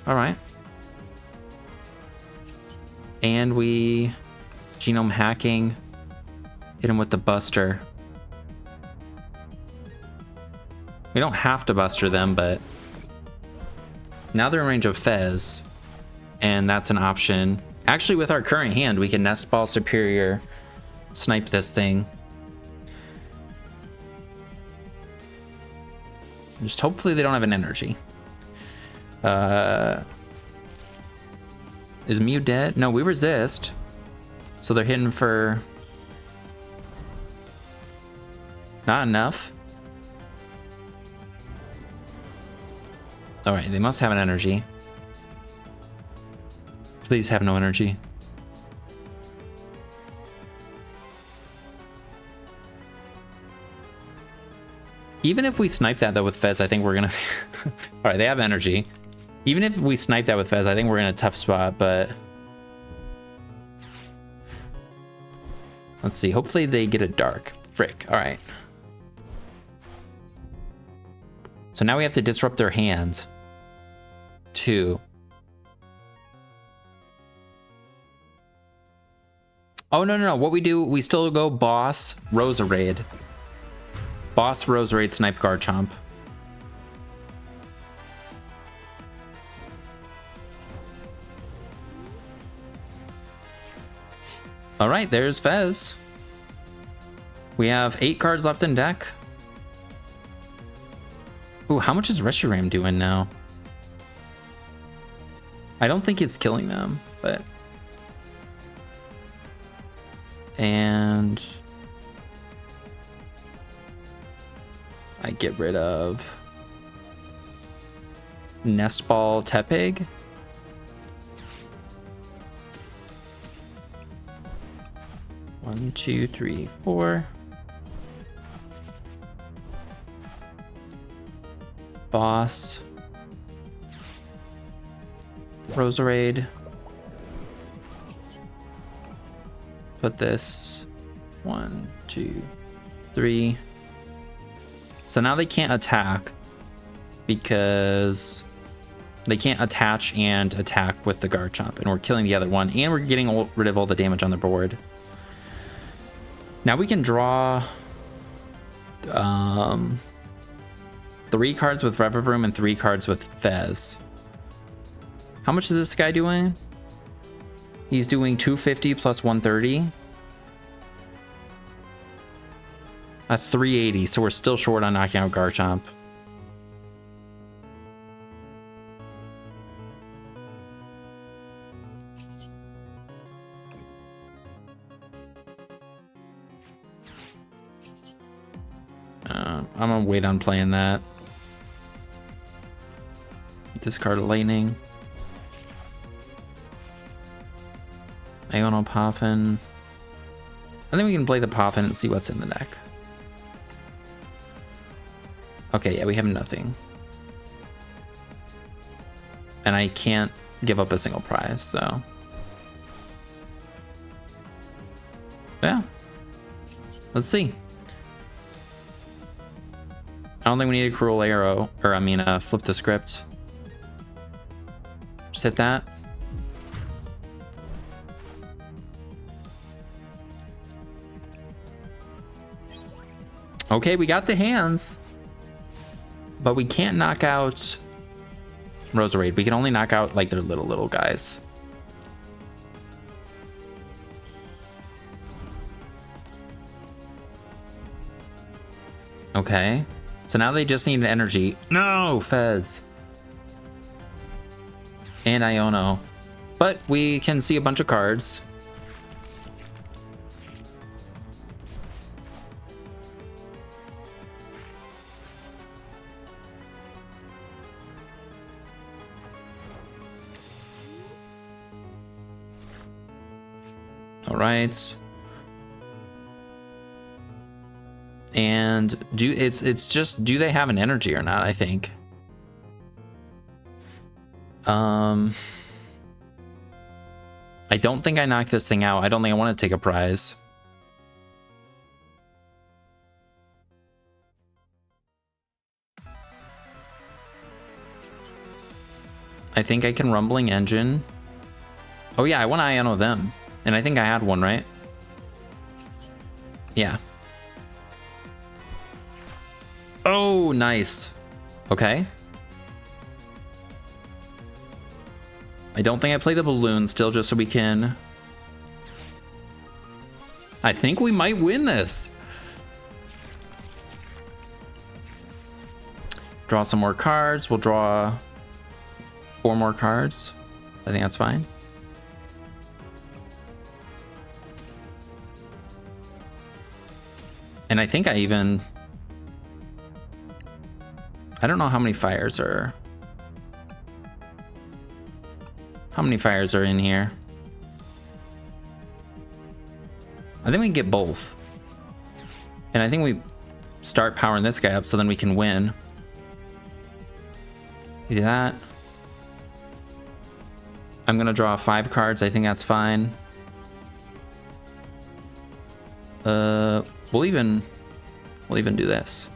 A: All right. And we genome hacking, hit him with the Buster. We don't have to Buster them, but now they're in range of Fez, and that's an option. Actually, with our current hand, we can Nest Ball Superior, snipe this thing. Just hopefully they don't have an energy. Is Mew dead? No, we resist. So they're hitting for not enough. All right, they must have an energy. Please have no energy. Even if we snipe that though with Fez, I think we're gonna. All right, they have energy. Even if we snipe that with Fez, I think we're in a tough spot, but let's see. Hopefully they get a dark. Frick. All right. So now we have to disrupt their hands. 2. Oh, no. What we do, we still go boss Roserade. Boss Roserade snipe Garchomp. All right, there's Fez. We have 8 cards left in deck. Ooh, how much is Reshiram doing now? I don't think it's killing them, but... And... I get rid of... Nest Ball Tepig. One, two, three, four. Boss. Roserade. Put this 1, 2, 3. So now they can't attack because they can't attach and attack with the Garchomp, and we're killing the other one, and we're getting rid of all the damage on the board. Now we can draw 3 cards with Revavroom and 3 cards with Fez. How much is this guy doing? He's doing 250 plus 130. That's 380, so we're still short on knocking out Garchomp. I'm gonna wait on playing that. Discard a Lightning. Iono Poffin. I think we can play the Poffin and see what's in the deck. Okay, yeah, we have nothing. And I can't give up a single prize, so... Yeah. Let's see. I don't think we need a Cruel Arrow, or I mean, flip the script. Just hit that. Okay, we got the hands, but we can't knock out Roserade. We can only knock out like their little guys. Okay. So now they just need an energy. No, Fez. And Iono. But we can see a bunch of cards. All right. And it's just, do they have an energy or not, I think. I don't think I knocked this thing out. I don't think I want to take a prize. I think I can Rumbling Engine. Oh yeah, I want to Iono them. And I think I had one, right? Yeah. Oh, nice. Okay. I don't think I play the balloon still, just so we can... I think we might win this. Draw some more cards. We'll draw 4 more cards. I think that's fine. And I think I even... I don't know how many fires are... How many fires are in here? I think we can get both. And I think we start powering this guy up so then we can win. Do that. I'm gonna draw 5 cards. I think that's fine. We'll even do this.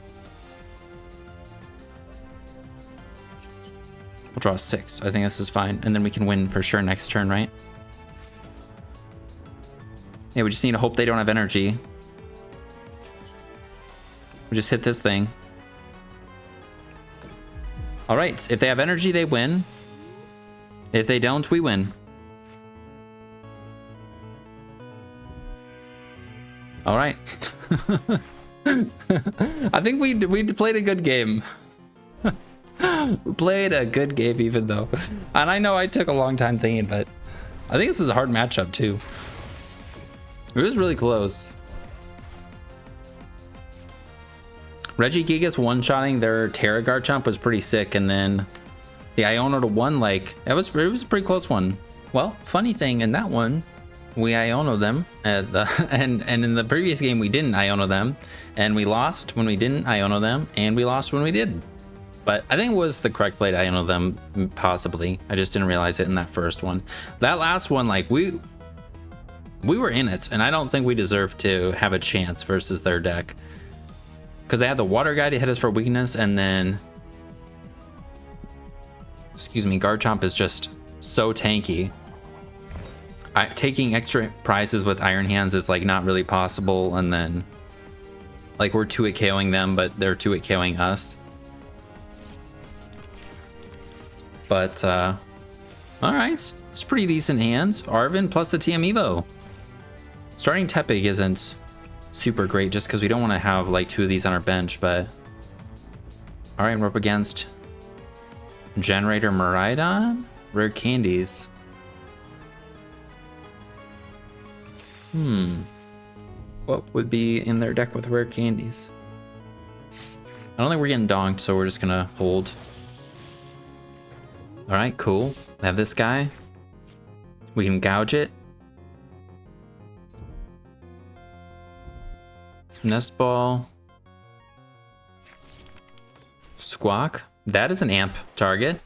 A: We'll draw 6. I think this is fine. And then we can win for sure next turn, right? Yeah, we just need to hope they don't have energy. We just hit this thing. All right, if they have energy, they win. If they don't, we win. All right. I think we played a good game. We played a good game even though. And I know I took a long time thinking, but I think this is a hard matchup too. It was really close. Regigigas one-shotting their Terra Garchomp was pretty sick, and then the Iono to one, like, it was a pretty close one. Well, funny thing, in that one, we Iono them, and in the previous game we didn't Iono them, and we lost when we didn't Iono them, and we lost when we did. But I think it was the correct play to Iono them, possibly. I just didn't realize it in that first one. That last one, like, we were in it, and I don't think we deserved to have a chance versus their deck. Because they had the Water Guy to hit us for weakness, and then... Excuse me, Garchomp is just so tanky. Taking extra prizes with Iron Hands is, like, not really possible, and then... Like, we're 2-hit KOing them, but they're 2-hit KOing us. But, alright. It's pretty decent hands. Arvin plus the TM Evo. Starting Tepig isn't super great just because we don't want to have like 2 of these on our bench, but... Alright, we're up against Generator Miraidon? Rare Candies. What would be in their deck with Rare Candies? I don't think we're getting donked, so we're just gonna hold. Alright, cool. I have this guy. We can gouge it. Nest Ball. Squawk. That is an amp target.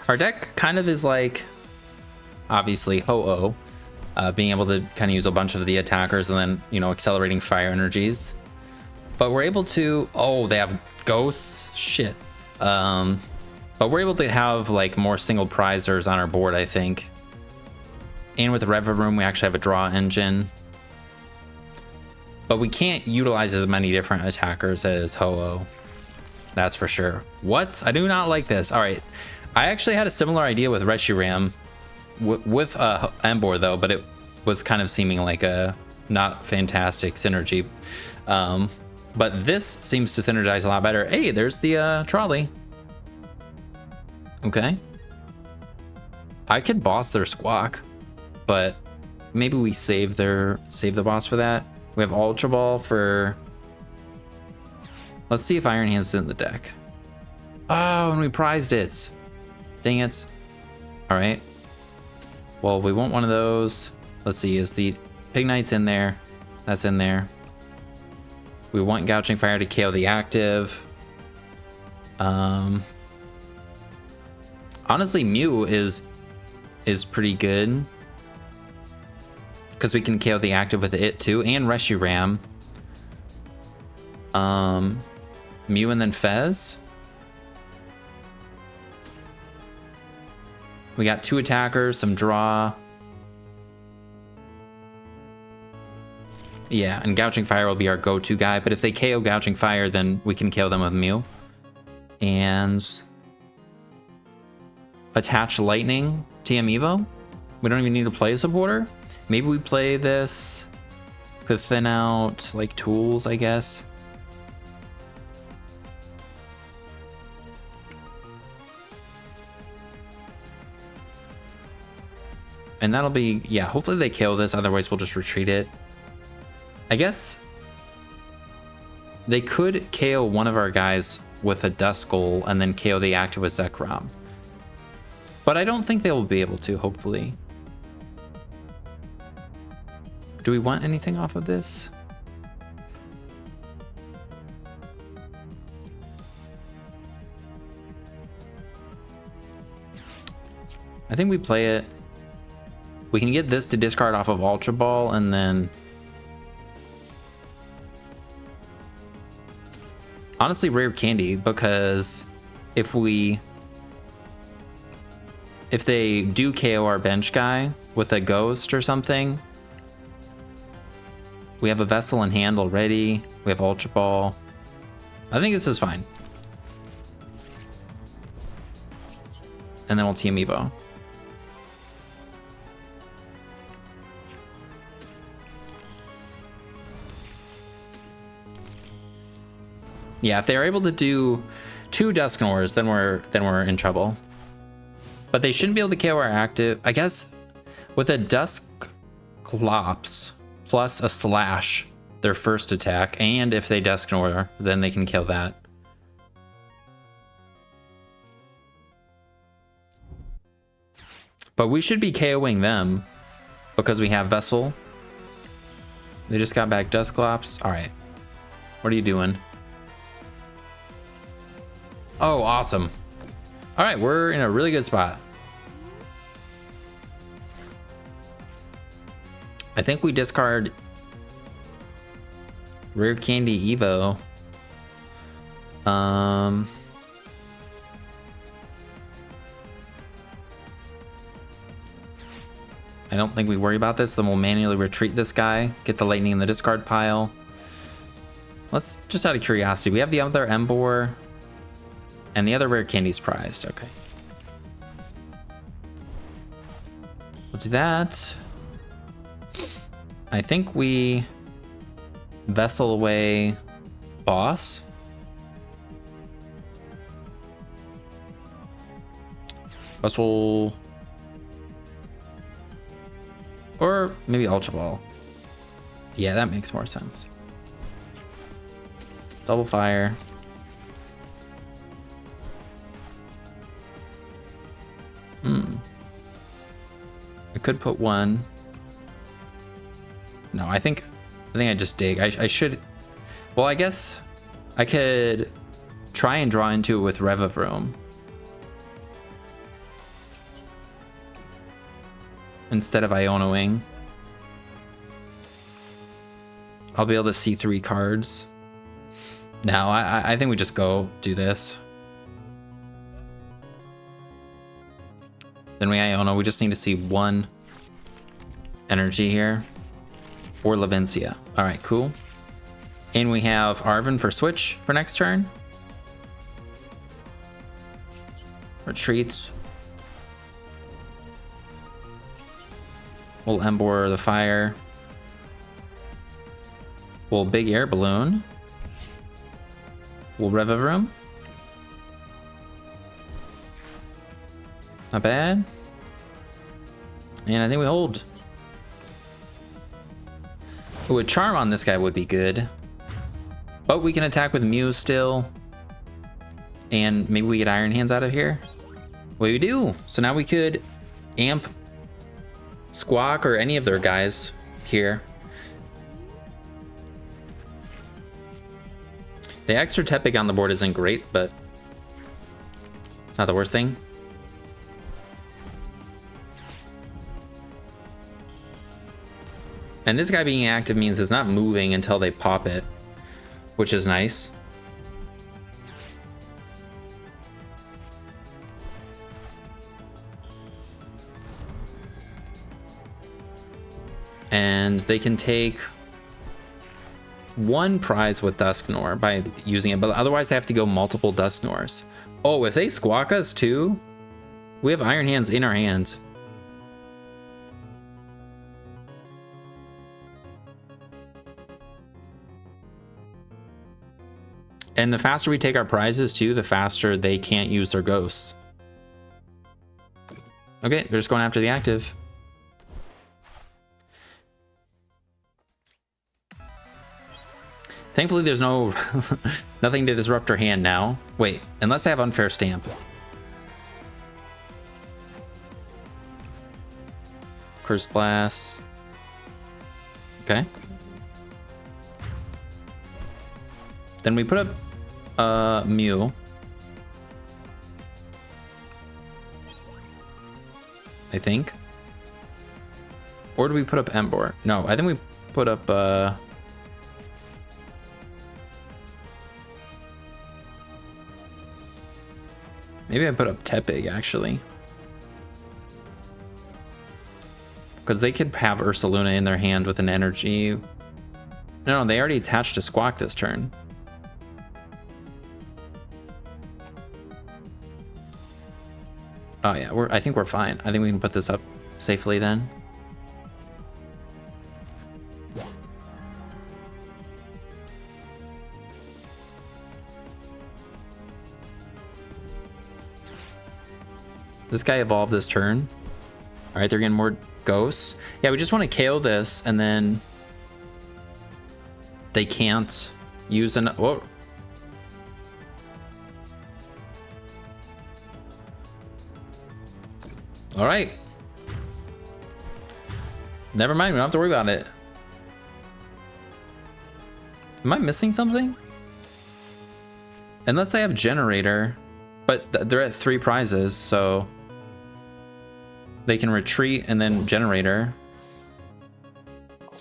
A: Our deck kind of is like, obviously, Ho-Oh. Being able to kind of use a bunch of the attackers and then, you know, accelerating fire energies. But we're able to... Oh, they have ghosts? Shit. But we're able to have like more single prizers on our board, I think. And with the Revavroom, we actually have a draw engine. But we can't utilize as many different attackers as Ho-Oh. That's for sure. What? I do not like this. All right. I actually had a similar idea with Reshiram with Emboar though, but it was kind of seeming like a not fantastic synergy. But this seems to synergize a lot better. Hey, there's the trolley. Okay. I could boss their Squawk, but maybe we save the boss for that. We have Ultra Ball for... Let's see if Iron Hands is in the deck. Oh, and we prized it. Dang it. All right. Well, we want one of those. Let's see, is the Pignite's in there? That's in there. We want Gouging Fire to KO the active. Honestly, Mew is pretty good. Because we can KO the active with it too, and Reshiram. Mew and then Fez. We got 2 attackers, some draw. Yeah, and Gouging Fire will be our go-to guy, but if they KO Gouging Fire, then we can KO them with Mew. And attach Lightning, TM Evo. We don't even need to play a supporter. Maybe we play this, could thin out like tools, I guess. And that'll be, yeah, hopefully they kill this, otherwise we'll just retreat it. I guess they could KO one of our guys with a Duskull and then KO the active with Zekrom. But I don't think they will be able to, hopefully. Do we want anything off of this? I think we play it. We can get this to discard off of Ultra Ball and then... Honestly, Rare Candy, because if they do KO our bench guy with a Ghost or something, we have a Vessel in hand already. We have Ultra Ball. I think this is fine. And then we'll TM Evo. Yeah, if they're able to do 2 Dusknoirs, then we're in trouble. But they shouldn't be able to KO our active. I guess with a Dusknoir plus a slash, their first attack, and if they Dusknoir, then they can kill that. But we should be KOing them because we have Vessel. They just got back Dusknoir. All right. What are you doing? Oh, awesome. All right, we're in a really good spot. I think we discard Rare Candy Evo. I don't think we worry about this. Then we'll manually retreat this guy, get the lightning in the discard pile. Let's just out of curiosity, we have the other Emboar and the other rare candy's prized. Okay. We'll do that. I think we Vessel away Boss. Vessel. Or maybe Ultra Ball. Yeah, that makes more sense. Double fire. I could put one. No, I think I just dig. I should. Well, I guess I could try and draw into it with Revavroom instead of Ionoing. I'll be able to see 3 cards. No, I think we just go do this. Then we Iono. We just need to see 1 energy here. Or Levincia. All right, cool. And we have Arven for switch for next turn. Retreats. We'll Emboar the fire. We'll big air balloon. We'll Revavroom. Not bad. And I think we hold. Ooh, a charm on this guy would be good. But we can attack with Mew still. And maybe we get Iron Hands out of here. Well, we do. So now we could amp Squawk or any of their guys here. The extra Tepig on the board isn't great, but not the worst thing. And this guy being active means it's not moving until they pop it, which is nice. And they can take 1 prize with Dusknoir by using it, but otherwise they have to go multiple Dusknoirs. Oh, if they Squawk us too, we have Iron Hands in our hand. And the faster we take our prizes too, the faster they can't use their ghosts. Okay, they're just going after the active. Thankfully, there's no nothing to disrupt her hand now. Wait, unless they have unfair stamp. Curse Blast. Okay. Then we put up Mew. I think. Or do we put up Emboar? No, I think we put up maybe I put up Tepig actually. Because they could have Ursaluna in their hand with an energy. No, they already attached to Squawk this turn. Oh yeah, I think we're fine. I think we can put this up safely then. This guy evolved this turn. All right, they're getting more ghosts. Yeah, we just want to KO this, and then they can't use an... Oh. All right. Never mind, we don't have to worry about it. Am I missing something? Unless they have generator, but they're at 3 prizes, so they can retreat and then generator,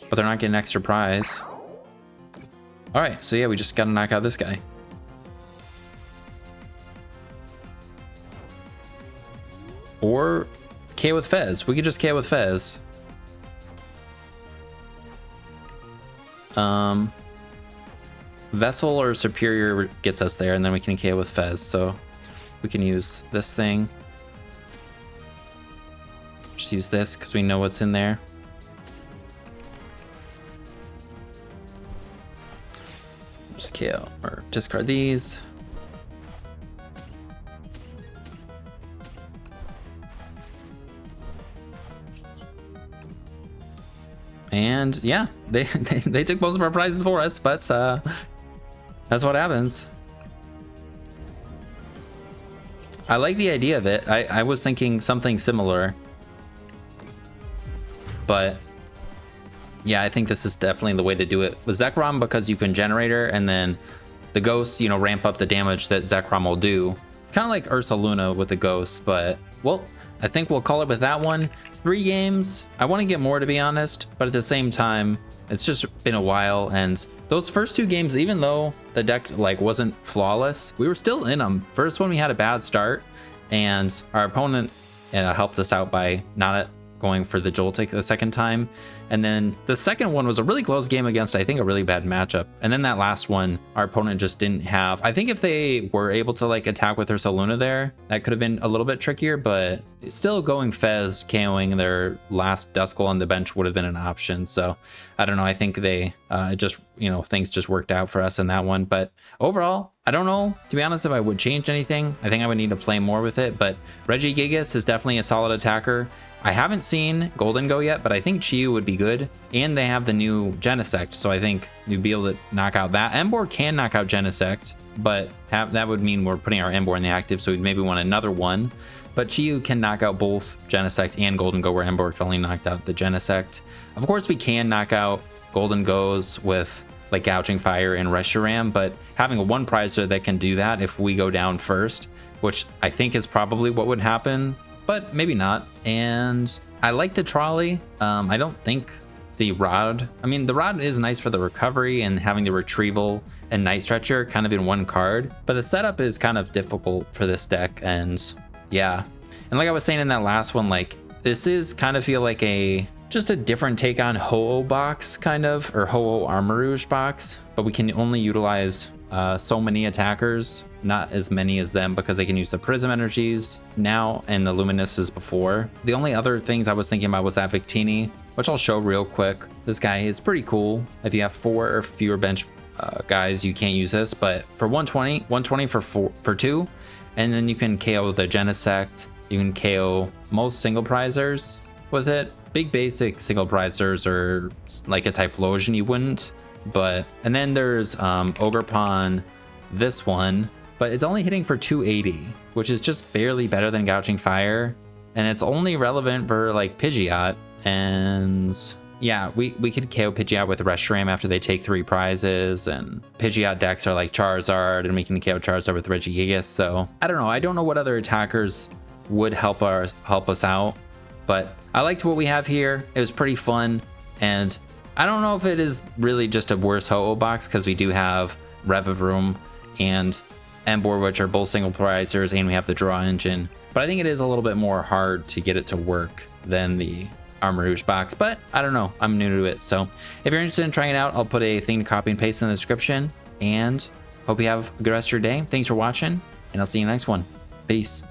A: but they're not getting an extra prize. All right, so yeah, we just gotta knock out this guy. Or KO with Fez. We could just KO with Fez. Vessel or Superior gets us there, and then we can KO with Fez. So we can use this thing. Just use this because we know what's in there. Just KO or discard these. And yeah, they took most of our prizes for us, but that's what happens. I like the idea of it. I was thinking something similar, but yeah, I think this is definitely the way to do it with Zekrom, because you can generator and then the ghosts, you know, ramp up the damage that Zekrom will do. It's kind of like Ursa Luna with the ghosts, but well, I think we'll call it with that one. 3 games. I want to get more, to be honest, but at the same time, it's just been a while, and those first 2 games, even though the deck like wasn't flawless, we were still in them. First one we had a bad start, and our opponent helped us out by not going for the Joltik the second time. And then the second one was a really close game against, I think, a really bad matchup. And then that last one, our opponent just didn't have... I think if they were able to like attack with Ursa Luna there, that could have been a little bit trickier, but still going Fez, KOing their last Duskull on the bench would have been an option. So I don't know. I think they just, you know, things just worked out for us in that one. But overall, I don't know, to be honest, if I would change anything. I think I would need to play more with it, but Regigigas is definitely a solid attacker. I haven't seen Golden Go yet, but I think Chiyu would be good. And they have the new Genesect, so I think you'd be able to knock out that. Emboar can knock out Genesect, but that would mean we're putting our Emboar in the active, so we'd maybe want another one. But Chiyu can knock out both Genesect and Golden Go, where Emboar can only knock out the Genesect. Of course, we can knock out Golden Goes with like Gouging Fire and Reshiram, but having a 1 prizer that can do that if we go down first, which I think is probably what would happen, but maybe not. And I like the trolley. I don't think the rod, I mean, the rod is nice for the recovery and having the retrieval and Night Stretcher kind of in 1 card, but the setup is kind of difficult for this deck. And yeah, and like I was saying in that last one, like this is kind of feel like just a different take on Ho-Oh box kind of, or Ho-Oh Armarouge box, but we can only utilize so many attackers, not as many as them, because they can use the Prism energies now and the Luminuses before. The only other things I was thinking about was that Victini, which I'll show real quick. This guy is pretty cool. If you have 4 or fewer bench guys, you can't use this, but for 120 for 2, and then you can KO the Genesect. You can KO most single prizers with it. Big basic single prizers or like a Typhlosion you wouldn't. But, and then there's Ogerpon, this one, but it's only hitting for 280, which is just barely better than Gouging Fire, and it's only relevant for like Pidgeot. And yeah, we could KO Pidgeot with Reshiram after they take 3 prizes, and Pidgeot decks are like Charizard, and we can KO Charizard with Regigigas. So I don't know. I don't know what other attackers would help us out, but I liked what we have here. It was pretty fun, and I don't know if it is really just a worse Ho-Oh box, because we do have Revavroom and Emboar, which are both single prizers, and we have the draw engine. But I think it is a little bit more hard to get it to work than the Armarouge box, but I don't know. I'm new to it. So if you're interested in trying it out, I'll put a thing to copy and paste in the description, and hope you have a good rest of your day. Thanks for watching, and I'll see you in the next one. Peace.